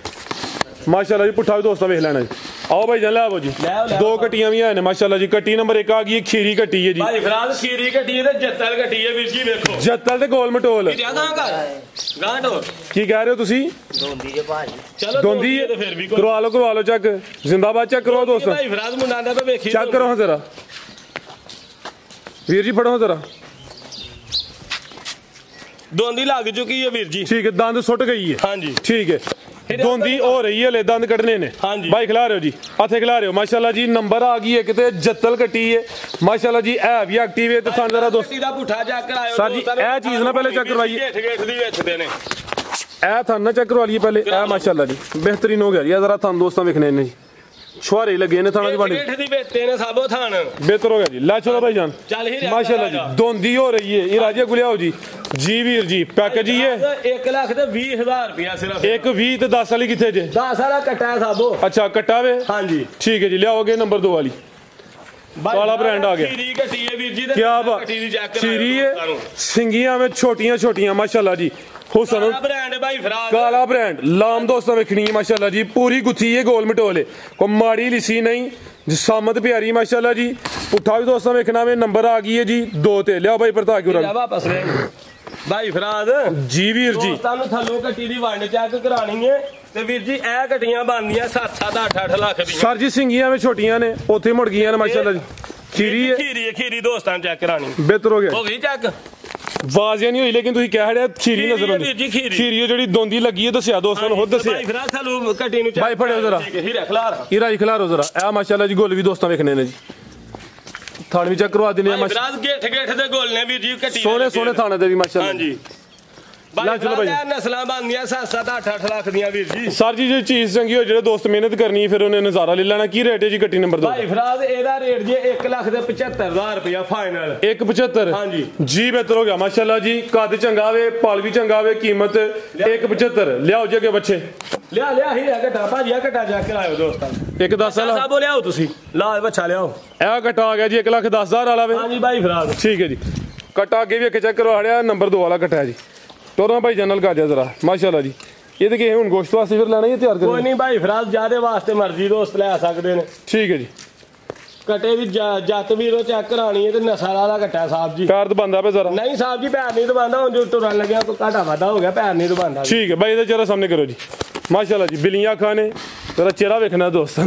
S1: माशाल्लाह जी पुठा भी दोस्तों वेख लेना जी आओ भाई जान लाओ जी 2 कट्टियां भी है माशाल्लाह जी कट्टी नंबर 1 आ गई खीरी कट्टी है जी
S2: भाई फराद खीरी कट्टी है ते जत्तल कट्टी है वीर जी देखो
S1: जत्तल ते गोल मटोल
S2: गांटो
S1: की कह रहे हो तुसी
S2: दोंदी है भाई चलो
S1: दोंदी है तो फिर भी करवा लो चेक जिंदाबाद चेक करवाओ दोस्तों
S2: भाई फराद मुंडा दा पे वेखी
S1: चेक करो जरा वीर जी फड़ो जरा
S2: दोंदी लग चुकी है वीर जी
S1: ठीक है दंद सुट गई है
S2: हां जी
S1: ठीक है दोंदी हो रही है ले दंद कटने ने भाई खिला रहे हो जी हाथे खिला रहे हो माशाल्लाह जी नंबर आ गई एक ते जत्तल कट्टी है माशाल्लाह जी ए भी एक्टिव है ते थान जरा दोस्त
S2: सीधा पुठा चेक करायो
S1: सर जी ए चीज ना पहले चेक करवाइए
S2: गेठ दी वेचदे ने
S1: ए थान ना चेक करवा लिए पहले ए माशाल्लाह जी बेहतरीन हो गया ये जरा थान दोस्तों देखने ने छुआरे लगे ने थाना दी
S2: गेठ दी वेचते ने सबो थान
S1: बेहतर हो गया जी ला चलो भाई जान
S2: चल ही
S1: माशाल्लाह जी दोंदी हो रही है ये राजे गुलियाओ जी जी वीर जी पैकेज ही है
S2: 1,20,000 रुपया सिर्फ
S1: एक 20 ते 10 वाली किथे जे
S2: 10 वाला कट्टा है साबो
S1: अच्छा कट्टा वे
S2: हां जी
S1: ठीक है जी लियाओगे नंबर 2 वाली काला ब्रांड आ गया
S2: खीरी कट्टी है वीर जी
S1: क्या बात खीरी है सिंगियां में छोटियां छोटियां माशाल्लाह जी हुसन
S2: ब्रांड भाई फराद
S1: काला ब्रांड लाम दोस्तों वेखनी माशाल्लाह जी पूरी गुथी है गोल मटोले को माड़ी लिसी नहीं जिसामत प्यारी माशाल्लाह जी उठा भी दोस्तों वेखना में नंबर आ गई है जी 2 ते लिया भाई परता के
S2: वापस भाई फराद
S1: जी वीर जी
S2: दोस्तां नु थल्लो कट्टी दी वंड चेक करानी है ते वीर जी ए कट्टियां बनदियां 7-7 8-8 लाख दी
S1: सर जी सिंगियां में छोटियां ने ओथे मुड़ गईयां ने माशाल्लाह जी ਖੀਰੀ ਹੈ
S2: ਖੀਰੀ ਦੋਸਤਾਂ ਚੈੱਕ ਕਰਾਣੀ
S1: ਬਿਹਤਰ ਹੋ ਗਿਆ
S2: ਹੋ ਗਈ ਚੈੱਕ
S1: ਵਾਜ਼ਿਆ ਨਹੀਂ ਹੋਈ ਲੇਕਿਨ ਤੁਸੀਂ ਕਹਿ ਰਿਹਾ ਖੀਰੀ ਨਜ਼ਰ ਆਉਂਦੀ ਖੀਰੀ ਜਿਹੜੀ ਦੋਂਦੀ ਲੱਗੀ ਹੈ ਦੱਸਿਆ ਦੋਸਤਾਂ ਨੂੰ ਹੋਰ ਦੱਸਿਆ
S2: ਭਾਈ ਫਰਾਜ਼ ਸਾਨੂੰ ਕੱਟੀ ਨੂੰ
S1: ਭਾਈ ਫੜਿਓ ਜ਼ਰਾ ਹੀਰਾ ਹੀ ਖਿਲਾਰੋ ਜ਼ਰਾ ਇਹ ਮਾਸ਼ਾਅੱਲਾ ਜੀ ਗੋਲ ਵੀ ਦੋਸਤਾਂ ਵੇਖਣੇ ਨੇ ਜੀ ਥਾਣ ਵੀ ਚੈੱਕ ਕਰਵਾ ਦਿੰਦੇ ਆ
S2: ਮਾਸ਼ਾਅੱਲਾ ਫਰਾਜ਼ ਗੇਠ ਦੇ ਗੋਲ ਨੇ ਵੀਰ ਜੀ ਕੱਟੀ
S1: ਸੋਹਣੇ ਥਾਣੇ ਦੇ ਵੀ ਮਾਸ਼ਾਅੱਲਾ
S2: ਹਾਂਜੀ ਲੈ ਚਲੋ ਭਾਈ ਨਸਲਾਂ ਬਣਦੀਆਂ 7-7 8-8 ਲੱਖ ਦੀਆਂ ਵੀਰ ਜੀ ਸਰ
S1: ਜੀ ਜੇ ਚੀਜ਼ ਚੰਗੀ ਹੋ ਜਿਹੜੇ ਦੋਸਤ ਮਿਹਨਤ ਕਰਨੀ ਫਿਰ ਉਹਨੇ ਨਜ਼ਾਰਾ ਲੈ ਲੈਣਾ ਕੀ ਰੇਟ ਹੈ ਜੀ ਗੱਟੀ ਨੰਬਰ 2
S2: ਭਾਈ ਫਰਾਜ਼ ਇਹਦਾ ਰੇਟ ਜੀ 1,75,000 ਰੁਪਇਆ ਫਾਈਨਲ
S1: 175
S2: ਹਾਂਜੀ
S1: ਜੀ ਬਿਹਤਰ ਹੋ ਗਿਆ ਮਾਸ਼ਾਅੱਲਾ ਜੀ ਕੱਦ ਚੰਗਾ ਵੇ ਪਲ ਵੀ ਚੰਗਾ ਵੇ ਕੀਮਤ 175 ਲਿਆਓ ਜੀ ਅੱਗੇ ਬੱਚੇ
S2: ਲਿਆ ਹੀ ਹੈ ਘਟਾ ਭਾਜੀ ਆ ਘਟਾ ਜਾ ਕੇ ਆਇਓ ਦੋਸਤਾਂ
S1: ਇੱਕ 10 ਵਾਲਾ
S2: ਸਾਹਿਬ ਲਿਆਓ ਤੁਸੀਂ ਲਾ ਬੱਚਾ ਲਿਆਓ
S1: ਇਹ ਘਟਾ ਆ ਗਿਆ ਜੀ 1,10,000 ਵਾਲਾ ਵੇ
S2: ਹਾਂਜੀ ਭਾਈ ਫਰਾਜ਼ ਠੀਕ
S1: ਹੈ ਜੀ ਘਟਾ ਅੱਗੇ ਵੀ ਇੱਕ ਚੈੱਕ ਕਰਵਾ ਲਿਆ ਨੰਬਰ 2 ਵਾਲਾ ਘਟਾ ਜੀ ਤੋਰਾਂ ਭਾਈ ਜਨਰਲ ਕਾ ਜਾ ਜਰਾ ਮਾਸ਼ਾਅੱਲਾ ਜੀ ਇਹ ਤੇ ਕਿ ਹੁਣ ਗੋਸ਼ਤ ਵਾਸਤੇ ਫਿਰ ਲੈਣਾ ਹੀ ਤਿਆਰ ਕਰਨਾ
S2: ਕੋਈ ਨਹੀਂ ਭਾਈ ਫਰਾਜ਼ ਜਿਆਦੇ ਵਾਸਤੇ ਮਰਜ਼ੀ ਦੋਸਤ ਲੈ ਸਕਦੇ ਨੇ
S1: ਠੀਕ ਹੈ ਜੀ
S2: ਕਟੇ ਵੀ ਜੱਤ ਵੀਰੋ ਚੈੱਕ ਕਰਾਣੀ ਹੈ ਤੇ ਨਸਲ ਵਾਲਾ ਘਟਾ ਸਾਹਿਬ ਜੀ
S1: ਪੈਰ ਦਬਾਂਦਾ ਪਿਆ ਜ਼ਰਾ
S2: ਨਹੀਂ ਸਾਹਿਬ ਜੀ ਪੈਰ ਨਹੀਂ ਦਬਾਂਦਾ ਹੁਣ ਜੋ ਤੁਰਨ ਲੱਗਿਆ ਕੋਈ ਘਾਟਾ ਵਾਧਾ ਹੋ ਗਿਆ ਪੈਰ ਨਹੀਂ ਦਬਾਂਦਾ
S1: ਠੀਕ ਹੈ ਭਾਈ ਇਹਦਾ ਚਿਹਰਾ ਸਾਹਮਣੇ ਕਰੋ ਜੀ ਮਾਸ਼ਾਅੱਲਾ ਜੀ ਬਿਲੀਆਂ ਖਾਨੇ ਤੇਰਾ ਚਿਹਰਾ ਵੇਖਣਾ ਦੋਸਤਾਂ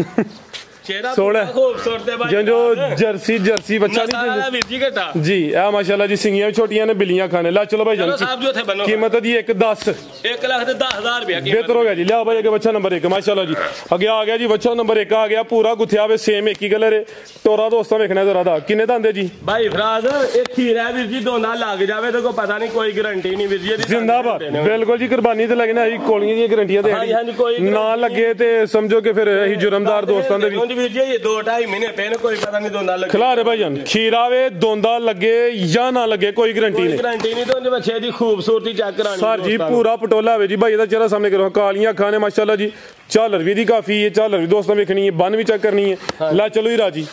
S2: ਚਿਹਰਾ ਖੂਬਸੂਰਤ ਹੈ ਭਾਈ
S1: ਜੋ ਜਰਸੀ ਬੱਚਾ ਨਹੀਂ
S2: ਵੀਰ ਜੀ ਘਟਾ
S1: ਜੀ ਇਹ ਮਾਸ਼ਾਅੱਲਾ ਜੀ ਸਿੰਗੀਆਂ ਛੋਟੀਆਂ ਨੇ ਬਿਲੀਆਂ ਖਾਨੇ ਲੈ ਚਲੋ ਭਾਈ ਜਾਨ
S2: ਸਾਹਿਬ ਜੀ ਉੱਥੇ ਬੰਨੋ
S1: ਕੀਮਤ ਦੀ 1,10
S2: 1,10,000 ਰੁਪਏ ਕੀਮਤ
S1: ਬਿਹਤਰ ਹੋ ਗਿਆ ਜੀ ਲਿਆ ਭਾਈ ਅੱਗੇ ਬੱਚਾ ਨੰਬਰ 1 ਮਾਸ਼ਾਅੱਲਾ ਜੀ ਅੱਗੇ ਆ ਗਿਆ ਜੀ ਬੱਚਾ ਨੰਬਰ 1 ਆ ਗਿਆ ਪੂਰਾ ਗੁੱਥਿਆ ਵੇ ਸੇਮ ਇੱਕ ਹੀ ਕਲਰ ਹੈ ਤੋਰਾ ਦੋਸਤਾਂ ਵੇਖਣਾ ਜ਼ਰਾ ਦਾ ਕਿੰਨੇ ਦੰਦੇ ਜੀ
S2: ਭਾਈ ਫਰਾਜ਼ ਇਹ ਖੀਰਾ ਵੀਰ ਜੀ ਦੋਨਾ ਲੱਗ ਜਾਵੇ ਤੇ ਕੋਈ ਪਤਾ ਨਹੀਂ ਕੋਈ ਗਾਰੰਟੀ ਨਹੀਂ ਵੀਰ ਜੀ ਇਹਦੀ
S1: ਜ਼ਿੰਦਾਬਾਦ ਬਿਲਕੁਲ ਜੀ ਕੁਰਬਾਨੀ ਤੇ ਲੱਗਣਾ ਜੀ ਕੋਲੀਆਂ ਦੀਆਂ ਗਾਰੰਟੀਆਂ ਤੇ ਨਾ ਲੱਗੇ ਤੇ ਸਮਝੋ ਕਿ ਫਿਰ ਅਸੀਂ ਜੁਰਮਦਾਰ ਦੋਸਤਾਂ ਦੇ ਵੀ
S2: ਵੀਰ ਜੀ ਇਹ 2-2.5 ਮਹੀਨੇ ਪੈਨ ਕੋਈ ਪਤਾ ਨਹੀਂ ਦੋਂਦਾ ਲੱਗੇ
S1: ਖਿਲਾ ਰਹੇ ਭਾਈ ਜਾਨ ਖੀਰਾ ਵੇ ਦੋਂਦਾ ਲੱਗੇ ਜਾਂ ਨਾ ਲੱਗੇ ਕੋਈ ਗਾਰੰਟੀ ਨਹੀਂ
S2: ਗਾਰੰਟੀ ਨਹੀਂ ਦੋਂਦੇ ਬੱਚੇ ਦੀ ਖੂਬਸੂਰਤੀ ਚੈੱਕ ਕਰਾਣੀ
S1: ਸਰ ਜੀ ਪੂਰਾ ਪਟੋਲਾ ਹੋਵੇ ਜੀ ਭਾਈ ਇਹਦਾ ਚਿਹਰਾ ਸਾਹਮਣੇ ਕਰੋ ਕਾਲੀਆਂ ਅੱਖਾਂ ਨੇ ਮਾਸ਼ਾਅੱਲਾ ਜੀ ਝਾਲਰ ਵੀ ਦੀ ਕਾਫੀ ਹੈ ਝਾਲਰ ਵੀ ਦੋਸਤਾਂ ਵੇਖਣੀ ਹੈ ਬੰਨ ਵੀ ਚੈੱਕ ਕਰਨੀ ਹੈ ਲੈ ਚਲੋ ਹੀ ਰਾਜੀ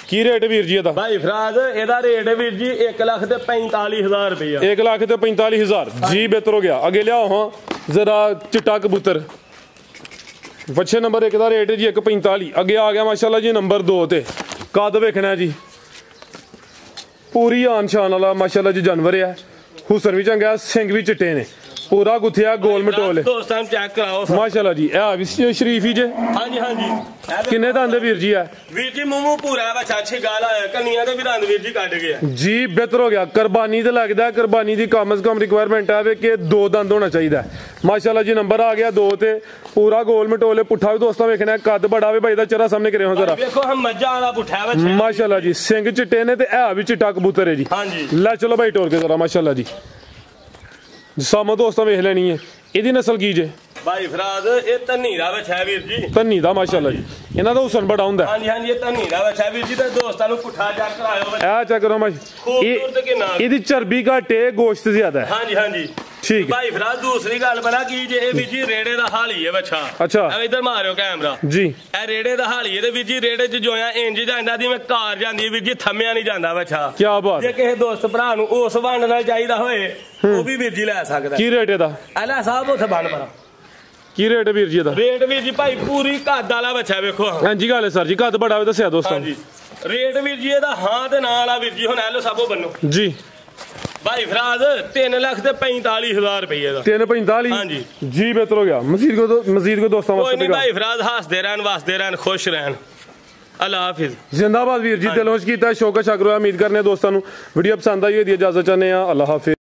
S1: ਕੀ ਰੇਟ ਵੀਰ ਜੀ ਇਹਦਾ
S2: ਭਾਈ ਫਰਾਜ਼ ਇਹਦਾ ਰੇਟ ਹੈ ਵੀਰ ਜੀ 1,45,000 ਰੁਪਇਆ
S1: 1,45,000 ਜੀ ਬਿਹਤਰ ਹੋ ਗਿਆ ਅੱਗੇ ਲਿਆਓ ਹਾਂ ਜ਼ਰਾ ਚਿੱਟਾ ਕਬੂਤਰ ਬੱਚੇ ਨੰਬਰ 1 ਦਾ ਰੇਟ ਹੈ ਜੀ 1,45 ਅੱਗੇ ਆ ਗਿਆ ਮਾਸ਼ਾਅੱਲਾ ਜੀ ਨੰਬਰ 2 ਤੇ ਕੱਦ ਵੇਖਣਾ ਜੀ ਪੂਰੀ ਆਨ ਸ਼ਾਨ ਵਾਲਾ ਮਾਸ਼ਾਅੱਲਾ ਜੀ ਜਾਨਵਰ ਹੈ ਹੁਸਨ ਵੀ ਚੰਗਾ ਸਿੰਘ ਵੀ ਚਿੱਟੇ ਨੇ ਪੂਰਾ ਗੁੱਥਿਆ ਗੋਲ ਮਟੋਲ
S2: ਦੋਸਤਾਂ ਨੂੰ ਚੈੱਕ ਕਰਾਓ
S1: ਮਾਸ਼ਾਅੱਲਾ ਜੀ ਇਹ ਵੀ ਸ਼ਰੀਫ ਹੀ ਜੇ
S2: ਹਾਂਜੀ
S1: ਕਿੰਨੇ ਦੰਦ ਵੀਰ ਜੀ ਆ
S2: ਵੀਰ ਜੀ ਮੂੰਹ ਪੂਰਾ ਬੱਚਾ ਅੱਛੀ ਗੱਲ ਆ ਕੰਨੀਆਂ ਦੇ ਵੀ ਦੰਦ ਵੀਰ ਜੀ ਕੱਢ ਗਿਆ
S1: ਜੀ ਬਿਹਤਰ ਹੋ ਗਿਆ ਕੁਰਬਾਨੀ ਤੇ ਲੱਗਦਾ ਕੁਰਬਾਨੀ ਦੀ ਕਮ ਸੇ ਕਮ ਰਿਕੁਆਇਰਮੈਂਟ ਆਵੇ ਕਿ 2 ਦੰਦ ਹੋਣਾ ਚਾਹੀਦਾ ਮਾਸ਼ਾਅੱਲਾ ਜੀ ਨੰਬਰ ਆ ਗਿਆ 2 ਤੇ ਪੂਰਾ ਗੋਲ ਮਟੋਲੇ ਪੁੱਠਾ ਵੀ ਦੋਸਤਾਂ ਵੇਖਣਾ ਕੱਦ ਬੜਾ ਵੇ ਭਾਈ ਦਾ ਚਿਹਰਾ ਸਾਹਮਣੇ ਕਰਿਓ ਜ਼ਰਾ
S2: ਵੇਖੋ ਹਮ ਮੱਝਾਂ ਵਾਲਾ ਪੁੱਠਾ ਬੱਚਾ
S1: ਮਾਸ਼ਾਅੱਲਾ ਜੀ ਸਿੰਘ ਚਿੱਟੇ ਨੇ ਤੇ ਇਹ ਵੀ ਚਿੱਟਾ ਕਬੂਤਰ ਹੈ ਜੀ
S2: ਹਾਂਜੀ
S1: ਲੈ ਚਲੋ ਭਾਈ ਟੋਰ ਕੇ ਜ਼ਰਾ ਮਾਸ਼ਾਅੱਲਾ ਜੀ ਸਾਮੋ ਦੋਸਤਾਂ ਵੇਖ ਲੈਣੀ ਹੈ ਇਹਦੀ ਨਸਲ ਕੀ ਜੇ
S2: ਭਾਈ ਫਰਾਜ਼ ਇਹ ਧੰਨੀ ਦਾ ਬੱਚਾ ਵੀਰ ਜੀ
S1: ਧੰਨੀ ਦਾ ਮਾਸ਼ਾਅੱਲਾ ਜੀ ਇਹਨਾਂ ਦਾ ਹੁਸਨ ਬੜਾ ਹੁੰਦਾ
S2: ਹਾਂਜੀ ਇਹ ਧੰਨੀ ਦਾ ਬੱਚਾ ਵੀਰ ਜੀ ਤੇ ਦੋਸਤਾਂ ਨੂੰ ਪੁੱਠਾ ਚੈੱਕ ਕਰਾਇਓ
S1: ਇਹ ਚੈੱਕ ਕਰੋ ਇਹਦੀ ਚਰਬੀ ਘੱਟ ਹੈ ਗੋਸ਼ਤ ਜ਼ਿਆਦਾ ਹੈ
S2: ਹਾਂਜੀ
S1: ਠੀਕ
S2: ਭਾਈ ਫਰਾਜ਼ ਦੂਸਰੀ ਗੱਲ ਬਣਾ ਕੀ ਜੇ ਇਹ ਵੀਰ ਜੀ ਰੇੜੇ ਦਾ ਹਾਲੀ ਹੈ ਬੱਚਾ
S1: ਅੱਛਾ
S2: ਇਧਰ ਮਾਰਿਓ ਕੈਮਰਾ
S1: ਜੀ
S2: ਇਹ ਰੇੜੇ ਦਾ ਹਾਲੀ ਹੈ ਤੇ ਵੀਰ ਜੀ ਰੇੜੇ 'ਚ ਜੋਇਆ ਇੰਜ ਜਾਂਦਾ ਦੀ ਮੈਂ ਕਾਰ ਜਾਂਦੀ ਵੀਰ ਜੀ ਥੰਮਿਆ ਨਹੀਂ ਜਾਂਦਾ ਬੱਚਾ
S1: ਕੀ ਬਾਤ
S2: ਜੇ ਕਿਸੇ ਦੋਸਤ ਭਰਾ ਨੂੰ ਉਸ ਵੰਡ ਨਾਲ ਚਾਹੀਦਾ ਹੋਏ ਉਹ ਵੀ ਵੀਰ ਜੀ ਲੈ ਸਕਦਾ
S1: ਕੀ ਰੇਟ ਇਹਦਾ
S2: ਐਲਾ ਸਾਹਿਬ ਉੱਥੇ ਬੰਨ ਪਰਾ
S1: ਕੀ ਰੇਟ ਵੀਰ ਜੀ ਇਹਦਾ
S2: ਰੇਟ ਵੀਰ ਜੀ ਭਾਈ ਪੂਰੀ ਕੱਦ ਵਾਲਾ ਬੱਚਾ ਵੇਖੋ
S1: ਹਾਂਜੀ ਗੱਲ ਹੈ ਸਰ ਜੀ ਕੱਦ ਬੜਾ ਵੇ ਦੱਸਿਆ ਦੋਸਤਾਂ
S2: ਹਾਂਜੀ ਰੇਟ ਵੀਰ ਜੀ ਇਹਦਾ ਹਾਂ ਤੇ ਨਾਲ ਆ ਵੀਰ ਜੀ ਹੁਣ ਐਲੋ ਸਾਬੋ ਬੰਨੋ
S1: ਜੀ
S2: ਭਾਈ ਫਰਾਜ਼ 3,45,000 ਰੁਪਏ ਦਾ
S1: 3,45
S2: ਹਾਂਜੀ
S1: ਜੀ ਬਿਹਤਰ ਹੋ ਗਿਆ ਮਜ਼ੀਦ ਕੋ ਦੋਸਤਾਂ ਵਾਸਤੇ
S2: ਕੋਈ ਨਹੀਂ ਭਾਈ ਫਰਾਜ਼ ਹੱਸਦੇ ਰਹਿਣ ਵਸਦੇ ਰਹਿਣ ਖੁਸ਼ ਰਹਿਣ ਅੱਲਾ ਹਾਫਿਜ਼
S1: ਜ਼ਿੰਦਾਬਾਦ ਵੀਰ ਜੀ ਦਿਲੋਂ ਕੀਤਾ ਸ਼ੌਕਾ ਸ਼ਕਰ ਹੋਇਆ ਉਮੀਦ ਕਰਨੇ ਦੋਸਤਾਂ ਨੂੰ ਵੀਡੀਓ ਪਸੰਦ ਆਈ ਹੋਈ ਦੀ ਇਜਾਜ਼ਤ ਚਾਹੁੰਦੇ ਆ ਅੱਲਾ ਹਾਫਿਜ਼।